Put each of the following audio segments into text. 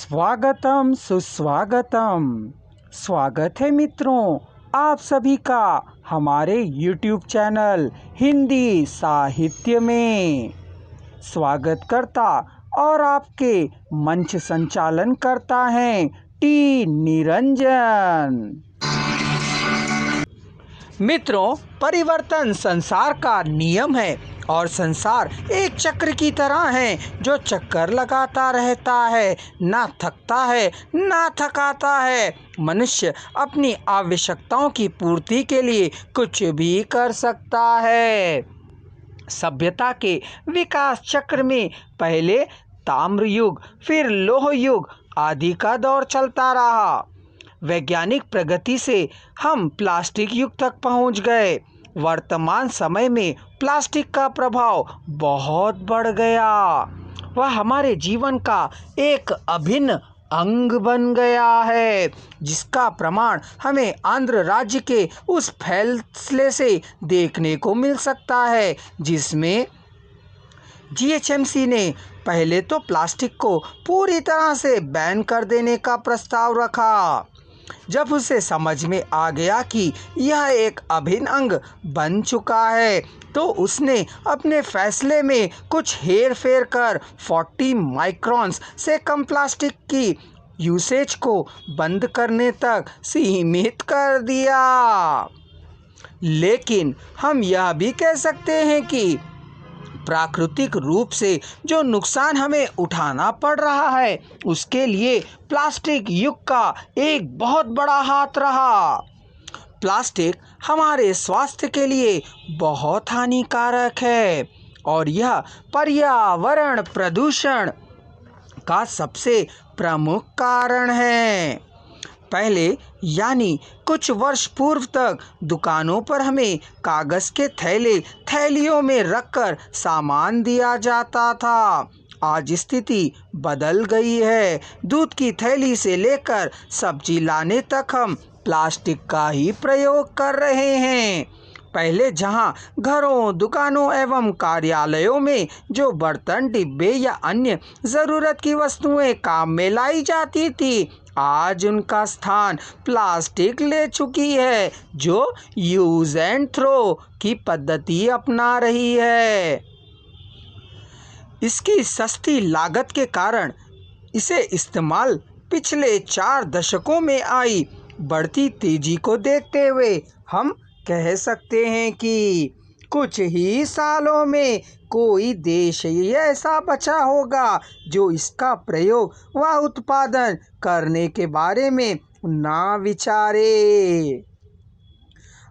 स्वागतम सुस्वागतम। स्वागत है मित्रों आप सभी का हमारे YouTube चैनल हिंदी साहित्य में। स्वागत करता और आपके मंच संचालन करता है टी निरंजन। मित्रों, परिवर्तन संसार का नियम है और संसार एक चक्र की तरह है जो चक्कर लगाता रहता है, ना थकता है ना थकाता है। मनुष्य अपनी आवश्यकताओं की पूर्ति के लिए कुछ भी कर सकता है। सभ्यता के विकास चक्र में पहले ताम्र युग, फिर लौह युग आदि का दौर चलता रहा। वैज्ञानिक प्रगति से हम प्लास्टिक युग तक पहुंच गए। वर्तमान समय में प्लास्टिक का प्रभाव बहुत बढ़ गया। वह हमारे जीवन का एक अभिन्न अंग बन गया है, जिसका प्रमाण हमें आंध्र राज्य के उस फैसले से देखने को मिल सकता है जिसमें जीएचएमसी ने पहले तो प्लास्टिक को पूरी तरह से बैन कर देने का प्रस्ताव रखा। जब उसे समझ में आ गया कि यह एक अभिन्न अंग बन चुका है, तो उसने अपने फैसले में कुछ हेर फेर कर 40 माइक्रॉन्स से कम प्लास्टिक की यूसेज को बंद करने तक सीमित कर दिया। लेकिन हम यह भी कह सकते हैं कि प्राकृतिक रूप से जो नुकसान हमें उठाना पड़ रहा है, उसके लिए प्लास्टिक युग का एक बहुत बड़ा हाथ रहा। प्लास्टिक हमारे स्वास्थ्य के लिए बहुत हानिकारक है और यह पर्यावरण प्रदूषण का सबसे प्रमुख कारण है। पहले यानी कुछ वर्ष पूर्व तक दुकानों पर हमें कागज़ के थैलियों में रखकर सामान दिया जाता था। आज स्थिति बदल गई है। दूध की थैली से लेकर सब्जी लाने तक हम प्लास्टिक का ही प्रयोग कर रहे हैं। पहले जहां घरों, दुकानों एवं कार्यालयों में जो बर्तन, डिब्बे या अन्य ज़रूरत की वस्तुएं काम में लाई जाती थी, आज उनका स्थान प्लास्टिक ले चुकी है, जो यूज़ एंड थ्रो की पद्धति अपना रही है। इसकी सस्ती लागत के कारण इसे इस्तेमाल पिछले 4 दशकों में आई बढ़ती तेजी को देखते हुए हम कह सकते हैं कि कुछ ही सालों में कोई देश ऐसा बचा होगा जो इसका प्रयोग व उत्पादन करने के बारे में ना विचारे।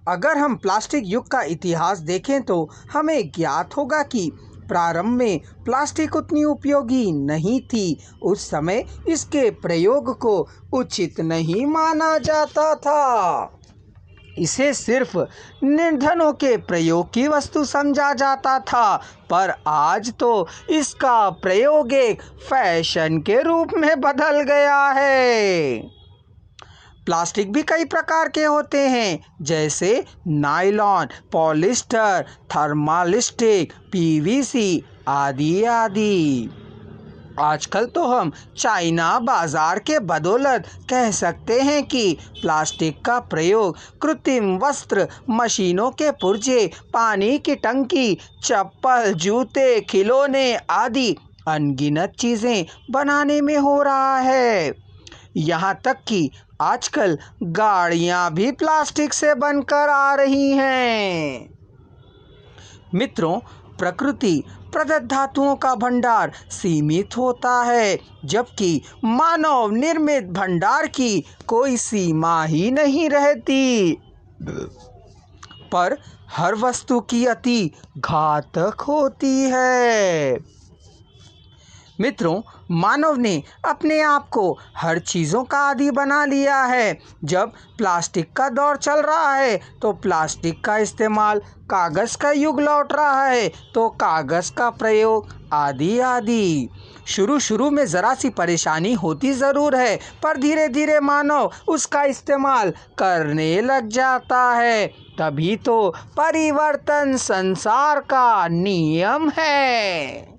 अगर हम प्लास्टिक युग का इतिहास देखें तो हमें ज्ञात होगा कि प्रारंभ में प्लास्टिक उतनी उपयोगी नहीं थी। उस समय इसके प्रयोग को उचित नहीं माना जाता था। इसे सिर्फ निर्धनों के प्रयोग की वस्तु समझा जाता था, पर आज तो इसका प्रयोग एक फैशन के रूप में बदल गया है। प्लास्टिक भी कई प्रकार के होते हैं, जैसे नायलॉन, पॉलिस्टर, थर्मालिस्टिक, पीवीसी आदि आदि। आजकल तो हम चाइना बाजार के बदौलत कह सकते हैं कि प्लास्टिक का प्रयोग कृत्रिम वस्त्र, मशीनों के पुर्जे, पानी की टंकी, चप्पल, जूते, खिलौने आदि अनगिनत चीज़ें बनाने में हो रहा है। यहाँ तक कि आजकल गाड़ियाँ भी प्लास्टिक से बनकर आ रही हैं। मित्रों, प्रकृति प्रदत्त धातुओं का भंडार सीमित होता है, जबकि मानव निर्मित भंडार की कोई सीमा ही नहीं रहती। पर हर वस्तु की अति घातक होती है। मित्रों, मानव ने अपने आप को हर चीज़ों का आदी बना लिया है। जब प्लास्टिक का दौर चल रहा है तो प्लास्टिक का इस्तेमाल, कागज़ का युग लौट रहा है तो कागज़ का प्रयोग आदि आदि। शुरू में ज़रा सी परेशानी होती ज़रूर है, पर धीरे धीरे मानव उसका इस्तेमाल करने लग जाता है। तभी तो परिवर्तन संसार का नियम है।